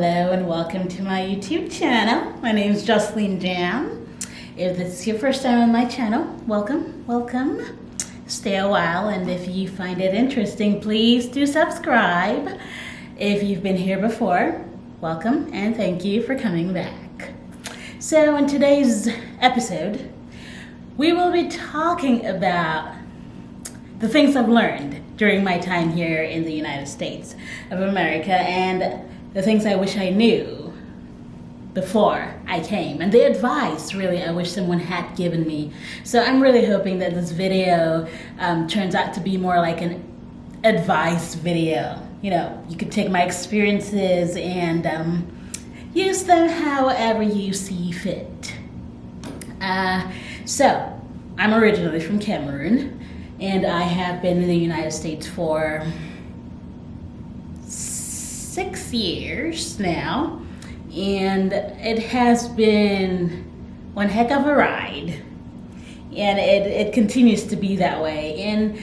Hello and welcome to my YouTube channel. My name is Jocelyn Jam. If this is your first time on my channel, welcome. Stay a while, and if you find it interesting, please do subscribe. If you've been here before, welcome and thank you for coming back. So in today's episode, we will be talking about the things I've learned during my time here in the United States of America and the things I wish I knew before I came, and the advice really I wish someone had given me. So I'm really hoping that this video turns out to be more like an advice video. You know, you could take my experiences and use them however you see fit. So I'm originally from Cameroon, and I have been in the United States for 6 years now, and it has been one heck of a ride, and it continues to be that way. And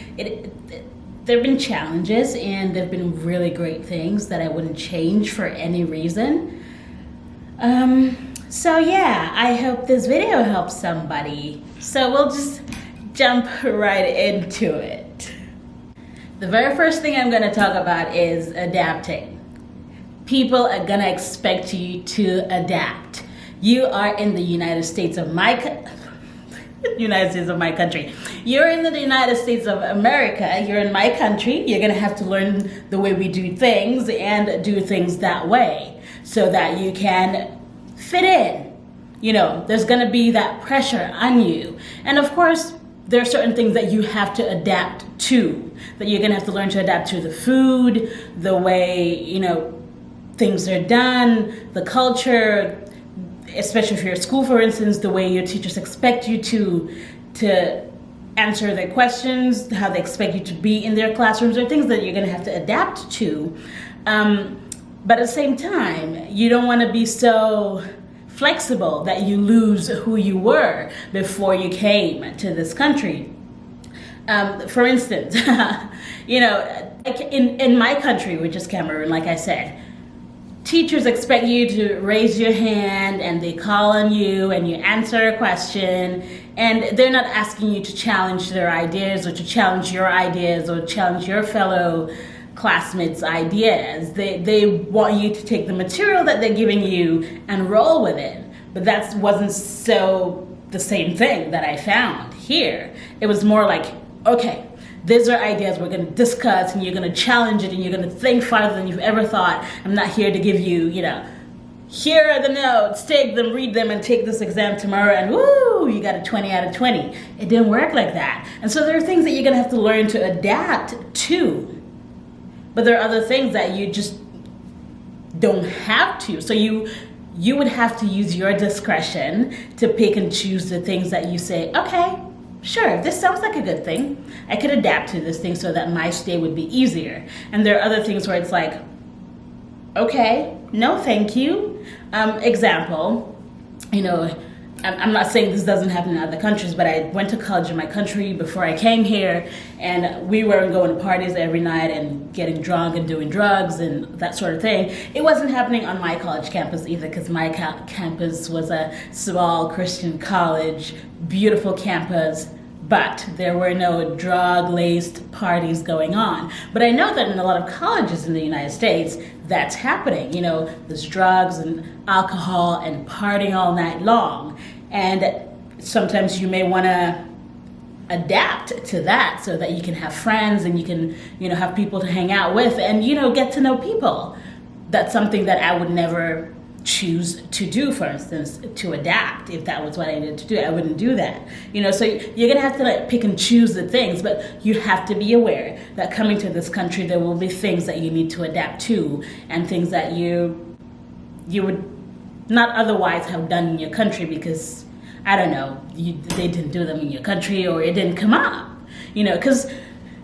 there have been challenges, and there have been really great things that I wouldn't change for any reason. So yeah, I hope this video helps somebody. So we'll just jump right into it. The very first thing I'm going to talk about is adapting. People are going to expect you to adapt. You are in the United States of my country. You're in the United States of America. You're in my country. You're going to have to learn the way we do things and do things that way so that you can fit in. You know, there's going to be that pressure on you. And of course, there are certain things that you have to adapt to, that you're going to have to learn to adapt to: the food, the way, you know, things are done, the culture, especially if you're at school, for instance, the way your teachers expect you to answer their questions, how they expect you to be in their classrooms, are things that you're going to have to adapt to. But at the same time, you don't want to be so flexible that you lose who you were before you came to this country. For instance, you know, like in my country, which is Cameroon, like I said, teachers expect you to raise your hand and they call on you and you answer a question, and they're not asking you to challenge their ideas or to challenge your ideas or challenge your fellow classmates' ideas. They want you to take the material that they're giving you and roll with it. But that wasn't so the same thing that I found here. It was more like, okay, these are ideas we're going to discuss, and you're going to challenge it, and you're going to think farther than you've ever thought. I'm not here to give you, you know, here are the notes, take them, read them, and take this exam tomorrow, and woo, you got a 20 out of 20. It didn't work like that. And so there are things that you're going to have to learn to adapt to. But there are other things that you just don't have to. So you would have to use your discretion to pick and choose the things that you say, okay, sure, this sounds like a good thing. I could adapt to this thing so that my stay would be easier. And there are other things where it's like, okay, no thank you. Example, you know, I'm not saying this doesn't happen in other countries, but I went to college in my country before I came here, and we weren't going to parties every night and getting drunk and doing drugs and that sort of thing. It wasn't happening on my college campus either, because my campus was a small Christian college, beautiful campus, but there were no drug-laced parties going on. But I know that in a lot of colleges in the United States, that's happening. You know, there's drugs and alcohol and partying all night long. And sometimes you may want to adapt to that so that you can have friends and you can, you know, have people to hang out with and, you know, get to know people. That's something that I would never choose to do, for instance, to adapt. If that was what I needed to do, I wouldn't do that. You know, so you're gonna have to like pick and choose the things, but you have to be aware that coming to this country, there will be things that you need to adapt to and things that you would not otherwise have done in your country because, I don't know, they didn't do them in your country or it didn't come up, you know, because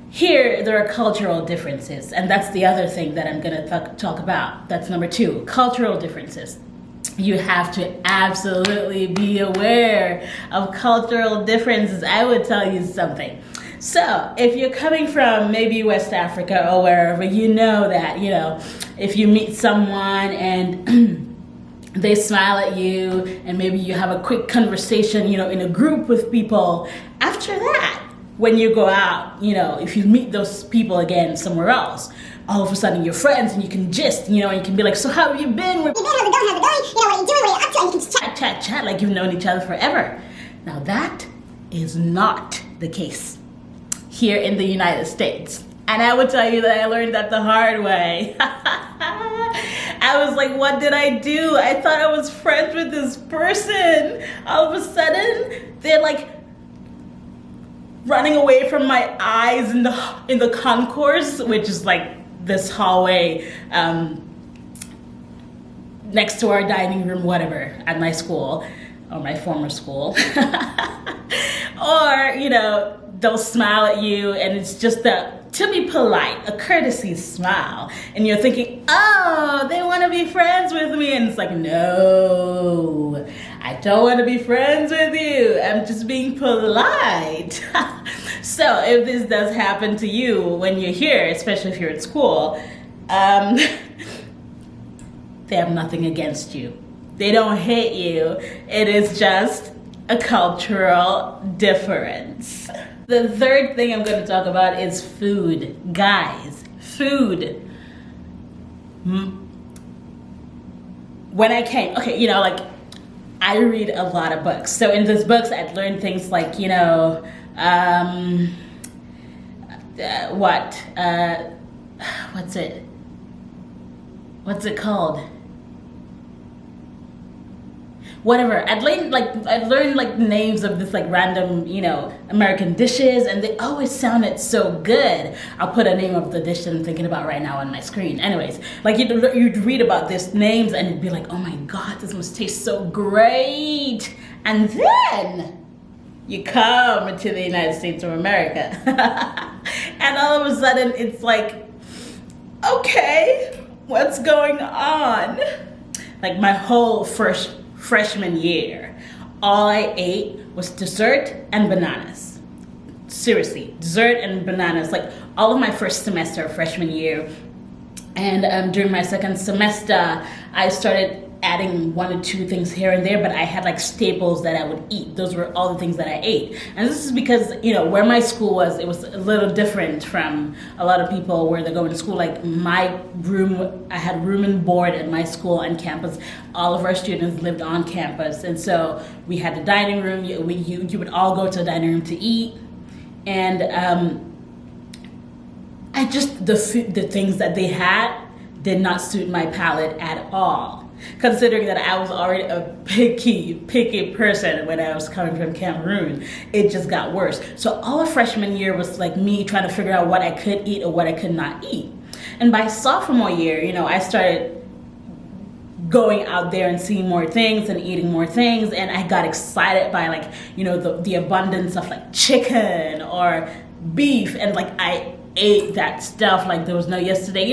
here there are cultural differences, and that's the other thing that I'm going to talk about. That's number 2, cultural differences. You have to absolutely be aware of cultural differences. I would tell you something. So if you're coming from maybe West Africa or wherever, you know that, if you meet someone and they smile at you and maybe you have a quick conversation, in a group with people, after that, when you go out, if you meet those people again somewhere else, all of a sudden you're friends and you can gist, and you can be like, so how have you been? How's it going? What are you doing? What are you up to? And you can just chat like you've known each other forever. Now that is not the case here in the United States. And I would tell you that I learned that the hard way. I was like, what did I do? I thought I was friends with this person. All of a sudden, they're like running away from my eyes in the concourse, which is like this hallway next to our dining room, whatever, at my school or my former school. Or, they'll smile at you and it's just to be polite, a courtesy smile. And you're thinking, oh, they want to be friends with me. And it's like, no, I don't want to be friends with you. I'm just being polite. So if this does happen to you when you're here, especially if you're at school, they have nothing against you. They don't hate you. It is just a cultural difference. The third thing I'm going to talk about is food. Guys, food. When I came, I read a lot of books. So in these books, I'd learned things like, what's it called? Whatever. I'd learned names of this random, American dishes, and they always sounded so good. I'll put a name of the dish that I'm thinking about right now on my screen. Anyways, you'd read about these names and it'd be like, oh my God, this must taste so great. And then you come to the United States of America and all of a sudden it's like, okay, what's going on? Like my whole freshman year, all I ate was dessert and bananas. Seriously, dessert and bananas. Like all of my first semester of freshman year, and during my second semester, I started adding one or two things here and there, but I had staples that I would eat. Those were all the things that I ate. And this is because, where my school was, it was a little different from a lot of people where they're going to school. Like my room, I had room and board at my school on campus. All of our students lived on campus. And so we had the dining room. You would all go to the dining room to eat. And the things that they had did not suit my palate at all. Considering that I was already a picky person when I was coming from Cameroon, it just got worse. So all of freshman year was like me trying to figure out what I could eat or what I could not eat. And by sophomore year, I started going out there and seeing more things and eating more things, and I got excited by the abundance of chicken or beef, and I ate that stuff like there was no yesterday.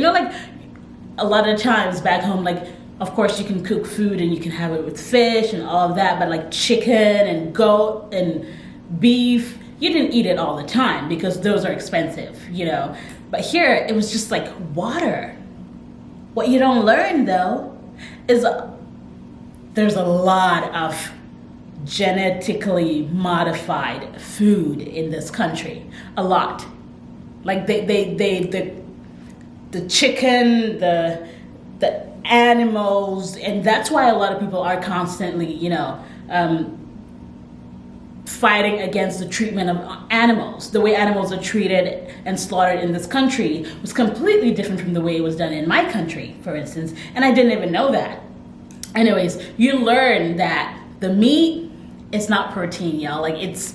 A lot of times back home, of course you can cook food and you can have it with fish and all of that, but chicken and goat and beef, you didn't eat it all the time because those are expensive, But here it was just water. What you don't learn though is there's a lot of genetically modified food in this country. A lot. The chicken, the animals, and that's why a lot of people are constantly, fighting against the treatment of animals. The way animals are treated and slaughtered in this country was completely different from the way it was done in my country, for instance, and I didn't even know that. Anyways, you learn that the meat is not protein, y'all. It's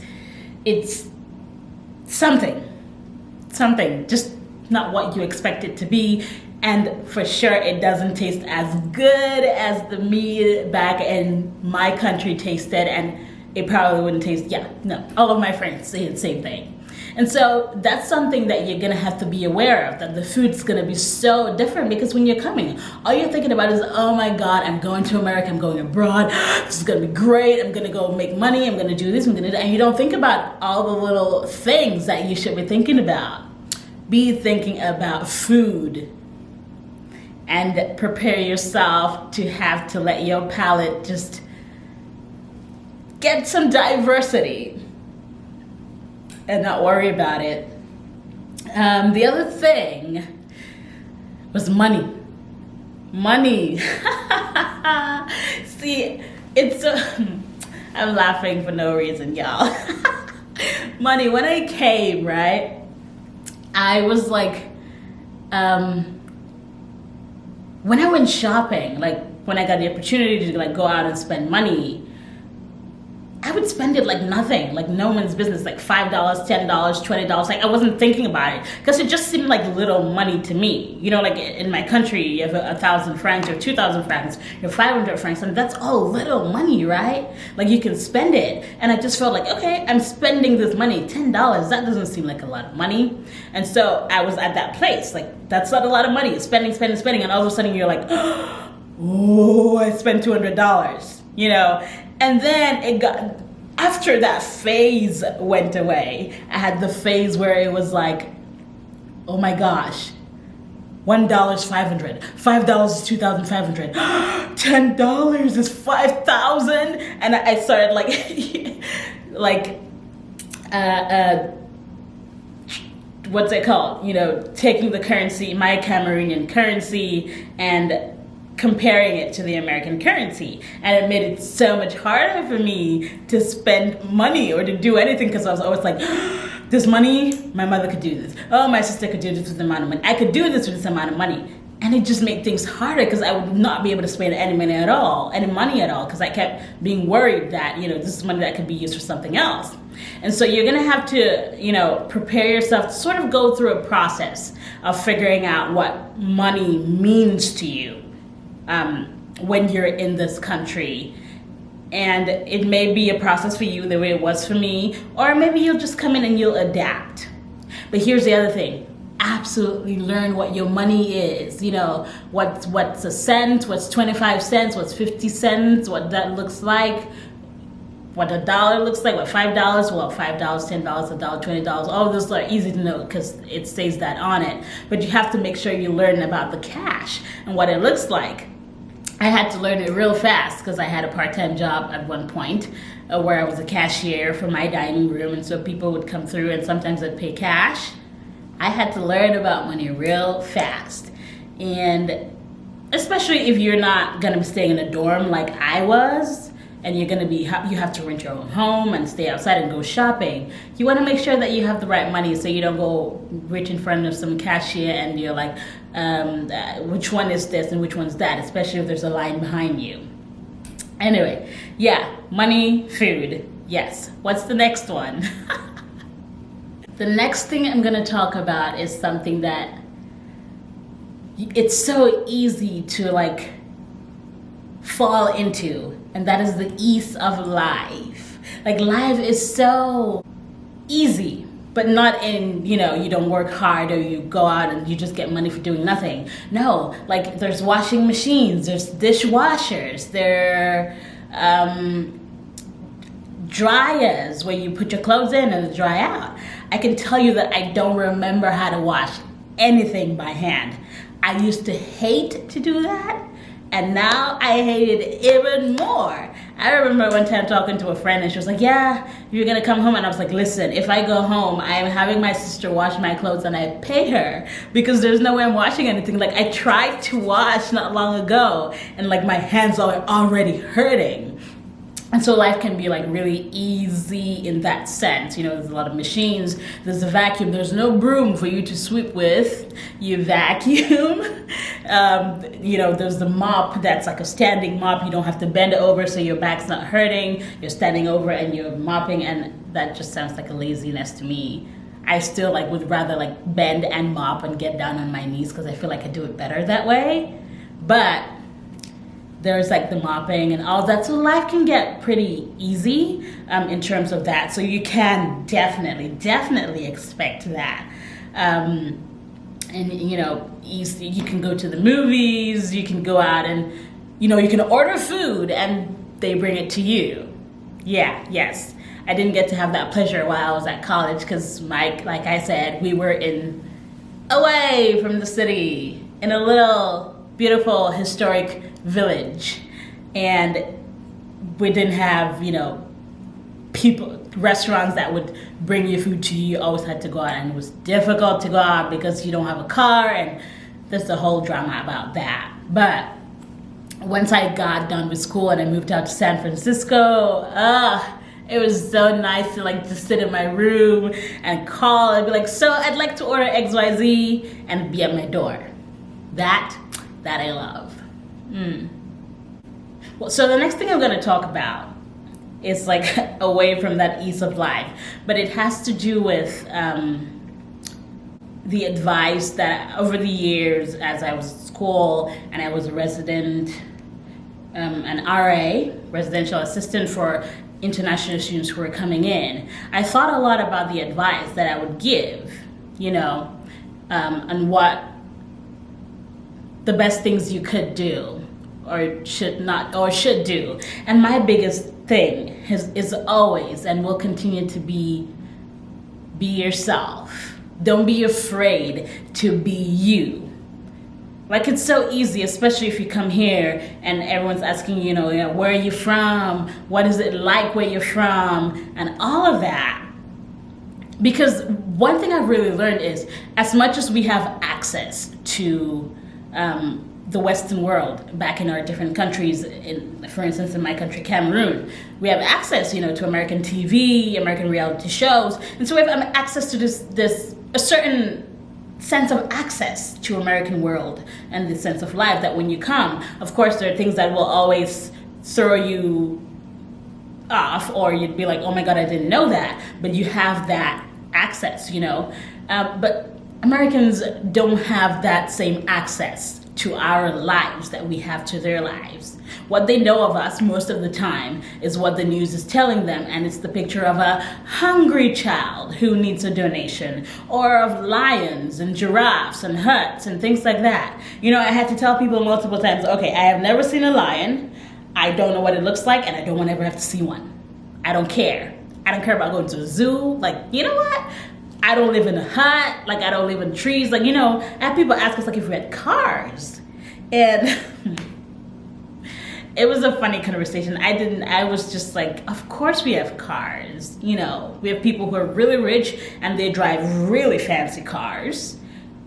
something, just not what you expect it to be. And for sure, it doesn't taste as good as the meat back in my country tasted, and it probably wouldn't taste, all of my friends say the same thing. And so that's something that you're gonna have to be aware of, that the food's gonna be so different, because when you're coming, all you're thinking about is, oh my God, I'm going to America, I'm going abroad, this is gonna be great, I'm gonna go make money, I'm gonna do this, I'm gonna do that. And you don't think about all the little things that you should be thinking about. Be thinking about food, and prepare yourself to have to let your palate just get some diversity and not worry about it. The other thing was money. Money. See, I'm laughing for no reason, y'all. Money, when I came, right, I was like, when I went shopping, like when I got the opportunity to like go out and spend money, I would spend it like nothing, like no one's business, like $5, $10, $20. Like I wasn't thinking about it, because it just seemed like little money to me. You know, like in my country, you have 1,000 francs or 2,000 francs, you have 500 francs, and that's all little money, right? Like you can spend it. And I just felt like, okay, I'm spending this money, $10, that doesn't seem like a lot of money. And so I was at that place, like that's not a lot of money, spending, and all of a sudden you're like, oh, I spent $200, you know? And then it got, after that phase went away, I had the phase where it was like, oh my gosh, $1 is $500, $5 is $2,500, $10 is $5,000, and I started like, what's it called? You know, taking the currency, my Cameroonian currency, and comparing it to the American currency. And it made it so much harder for me to spend money or to do anything, because I was always like, this money, my mother could do this. Oh, my sister could do this with the amount of money. I could do this with this amount of money. And it just made things harder, because I would not be able to spend any money at all, because I kept being worried that, you know, this is money that could be used for something else. And so you're gonna have to, you know, prepare yourself to sort of go through a process of figuring out what money means to you when you're in this country. And it may be a process for you the way it was for me, or maybe you'll just come in and you'll adapt. But here's the other thing. Absolutely learn what your money is. You know, what's a cent, what's 25 cents, what's 50 cents, what that looks like, what a dollar looks like, what $5, well, $5, $10, $1, $20, all of those are easy to know because it says that on it. But you have to make sure you learn about the cash and what it looks like. I had to learn it real fast because I had a part-time job at one point where I was a cashier for my dining room, and so people would come through and sometimes I'd pay cash. I had to learn about money real fast. And especially if you're not gonna be staying in a dorm like I was, and you're gonna be, you have to rent your own home and stay outside and go shopping, you wanna make sure that you have the right money so you don't go reach in front of some cashier and you're like, which one is this and which one's that, especially if there's a line behind you. Anyway, yeah, money, food, yes. What's the next one? The next thing I'm gonna talk about is something that it's so easy to like fall into, and that is the ease of life. Like life is so easy, but not in, you know, you don't work hard or you go out and you just get money for doing nothing. No, like there's washing machines, there's dishwashers, there dryers where you put your clothes in and they dry out. I can tell you that I don't remember how to wash anything by hand. I used to hate to do that, and now I hate it even more. I remember one time talking to a friend and she was like, yeah, you're gonna come home. And I was like, listen, if I go home, I am having my sister wash my clothes and I pay her because there's no way I'm washing anything. Like I tried to wash not long ago and like my hands are already hurting. And so life can be like really easy in that sense. You know, there's a lot of machines, there's a vacuum, there's no broom for you to sweep with, you vacuum. You know, there's the mop that's like a standing mop, you don't have to bend over so your back's not hurting, you're standing over and you're mopping, and that just sounds like a laziness to me. I still like would rather like bend and mop and get down on my knees because I feel like I do it better that way. But there's like the mopping and all that. So life can get pretty easy in terms of that. So you can definitely expect that. And you know, you can go to the movies, you can go out and, you know, you can order food and they bring it to you. Yes. I didn't get to have that pleasure while I was at college because, like I said, we were away from the city in a little beautiful historic village, and we didn't have, you know, restaurants that would bring you food to you. You always had to go out, and it was difficult to go out because you don't have a car, and there's a whole drama about that. But once I got done with school and I moved out to San Francisco, it was so nice to like just sit in my room and call and be like, so I'd like to order XYZ, and be at my door. That I love. Well, so the next thing I'm going to talk about is like away from that ease of life, but it has to do with the advice that over the years as I was at school and I was a resident, an RA, residential assistant for international students who were coming in. I thought a lot about the advice that I would give, you know, and what the best things you could do or should do. And my biggest thing is always and will continue to be yourself. Don't be afraid to be you. Like, it's so easy, especially if you come here and everyone's asking you, you know, where are you from? What is it like where you're from? And all of that. Because one thing I've really learned is as much as we have access to the Western world back in our different countries, for instance, in my country, Cameroon, we have access, you know, to American TV, American reality shows. And so we have access to a certain sense of access to American world and the sense of life that when you come, of course, there are things that will always throw you off, or you'd be like, oh my God, I didn't know that. But you have that access, you know. But Americans don't have that same access to our lives that we have to their lives. What they know of us most of the time is what the news is telling them, and it's the picture of a hungry child who needs a donation, or of lions and giraffes and huts and things like that. You know, I had to tell people multiple times, okay, I have never seen a lion, I don't know what it looks like, and I don't want to ever have to see one. I don't care. I don't care about going to a zoo. Like, you know what? I don't live in a hut, like I don't live in trees. Like, you know, I have people ask us like if we had cars. And it was a funny conversation. I was just like, of course we have cars. You know, we have people who are really rich and they drive really fancy cars.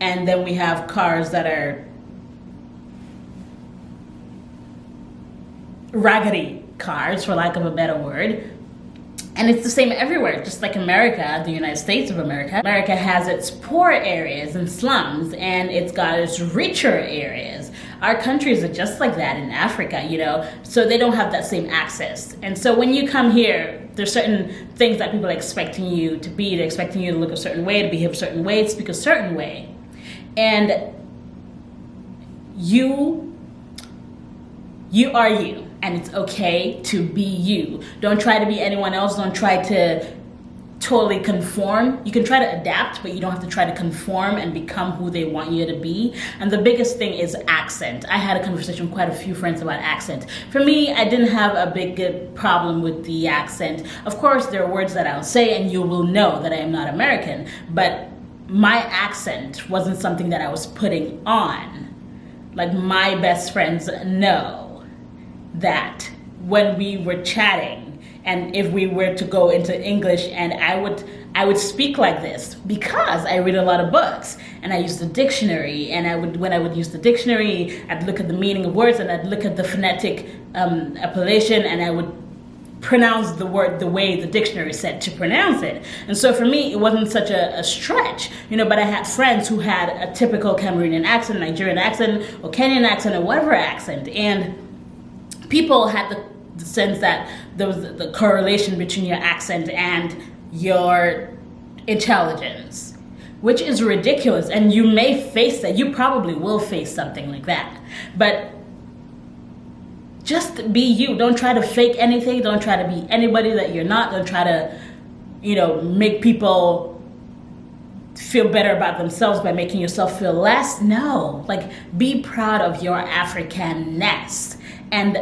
And then we have cars that are raggedy cars, for lack of a better word. And it's the same everywhere, just like America, the United States of America. America has its poor areas and slums, and it's got its richer areas. Our countries are just like that in Africa, you know, so they don't have that same access. And so when you come here, there's certain things that people are expecting you to be. They're expecting you to look a certain way, to behave a certain way, to speak a certain way. And you are you. And it's okay to be you. Don't try to be anyone else. Don't try to totally conform. You can try to adapt, but you don't have to try to conform and become who they want you to be. And the biggest thing is accent. I had a conversation with quite a few friends about accent. For me, I didn't have a big problem with the accent. Of course, there are words that I'll say and you will know that I am not American, but my accent wasn't something that I was putting on. Like, my best friends know that when we were chatting, and if we were to go into English, and I would speak like this because I read a lot of books and I use the dictionary, and when I would use the dictionary, I'd look at the meaning of words and I'd look at the phonetic appellation, and I would pronounce the word the way the dictionary said to pronounce it. And so for me, it wasn't such a stretch, you know, but I had friends who had a typical Cameroonian accent, Nigerian accent, or Kenyan accent, or whatever accent, and people had the sense that there was the correlation between your accent and your intelligence, which is ridiculous. And you may face that. You probably will face something like that. But just be you. Don't try to fake anything. Don't try to be anybody that you're not. Don't try to, make people feel better about themselves by making yourself feel less. No, like, be proud of your Africanness and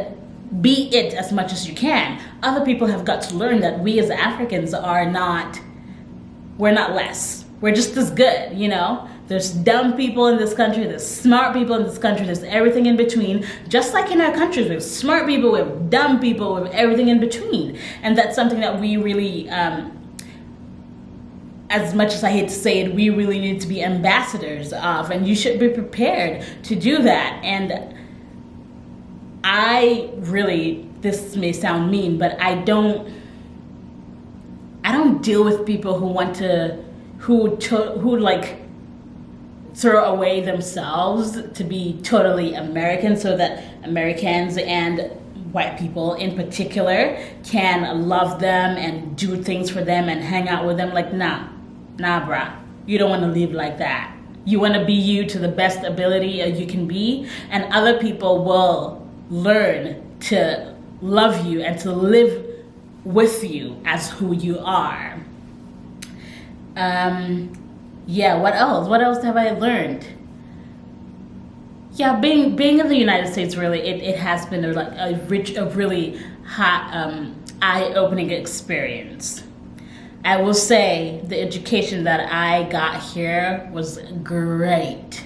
be it as much as you can. Other people have got to learn that we as Africans we're not less. We're just as good, There's dumb people in this country, there's smart people in this country, there's everything in between. Just like in our countries, we have smart people, we have dumb people, we have everything in between. And that's something that we really, as much as I hate to say it, we really need to be ambassadors of, and you should be prepared to do that. And this may sound mean, but I don't deal with people who like throw away themselves to be totally American so that Americans and white people in particular can love them and do things for them and hang out with them. Like, nah, bruh. You don't want to live like that. You want to be you to the best ability you can be, and other people will learn to love you and to live with you as who you are. What else have I learned? Yeah, being in the United States, really, it has been a really hot, eye-opening experience. I will say the education that I got here was great.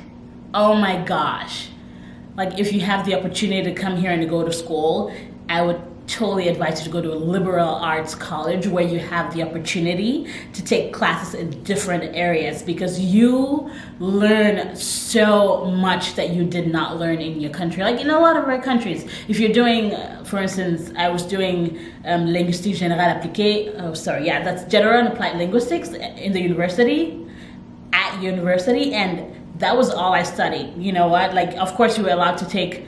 Oh my gosh. Like, if you have the opportunity to come here and to go to school, I would totally advise you to go to a liberal arts college where you have the opportunity to take classes in different areas, because you learn so much that you did not learn in your country. Like, in a lot of our countries, if you're doing, for instance, I was doing linguistique générale appliquée, that's general and applied linguistics in the university, and that was all I studied. You know what? Like, of course, you were allowed to take,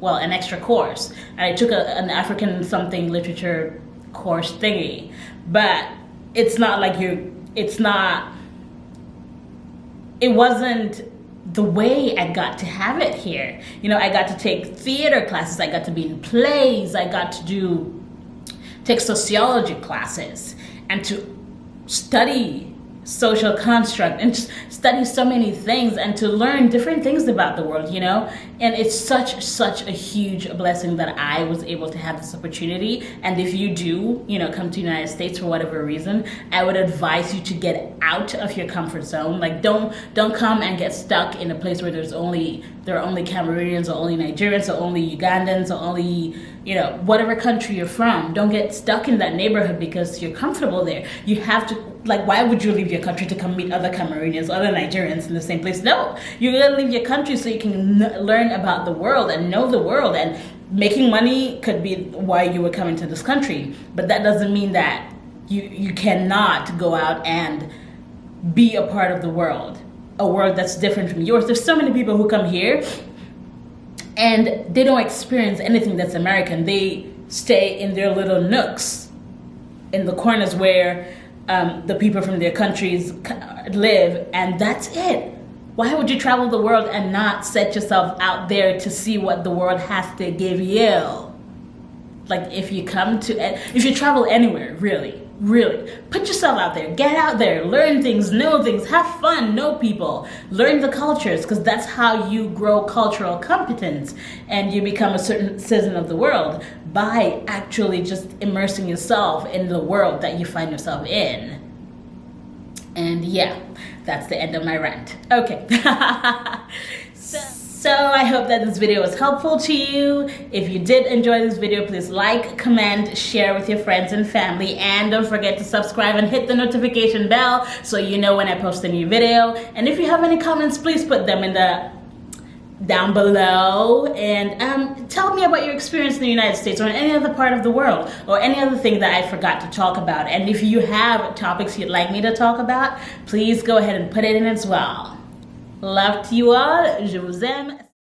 an extra course. And I took an African something literature course thingy. But it wasn't the way I got to have it here. I got to take theater classes, I got to be in plays, I got to take sociology classes and to study social construct and just study so many things and to learn different things about the world, and it's such a huge blessing that I was able to have this opportunity. And if you do, come to the United States for whatever reason, I would advise you to get out of your comfort zone. Like, don't come and get stuck in a place where there are only Cameroonians or only Nigerians or only Ugandans or only, whatever country you're from. Don't get stuck in that neighborhood because you're comfortable there. You have to, why would you leave your country to come meet other Cameroonians, other Nigerians in the same place? No, you're gonna leave your country so you can learn about the world and know the world. And making money could be why you were coming to this country, but that doesn't mean that you cannot go out and be a part of the world, a world that's different from yours. There's so many people who come here and they don't experience anything that's American. They stay in their little nooks, in the corners where the people from their countries live, and that's it. Why would you travel the world and not set yourself out there to see what the world has to give you? Like, if you travel anywhere, really, put yourself out there, get out there, learn things, know things, have fun, know people, learn the cultures, because that's how you grow cultural competence and you become a certain citizen of the world, by actually just immersing yourself in the world that you find yourself in. And yeah, that's the end of my rant. Okay. So I hope that this video was helpful to you. If you did enjoy this video, please like, comment, share with your friends and family, and don't forget to subscribe and hit the notification bell so you know when I post a new video. And if you have any comments, please put them down below, and tell me about your experience in the United States or in any other part of the world, or any other thing that I forgot to talk about. And if you have topics you'd like me to talk about, please go ahead and put it in as well. Love to you all. Je vous aime.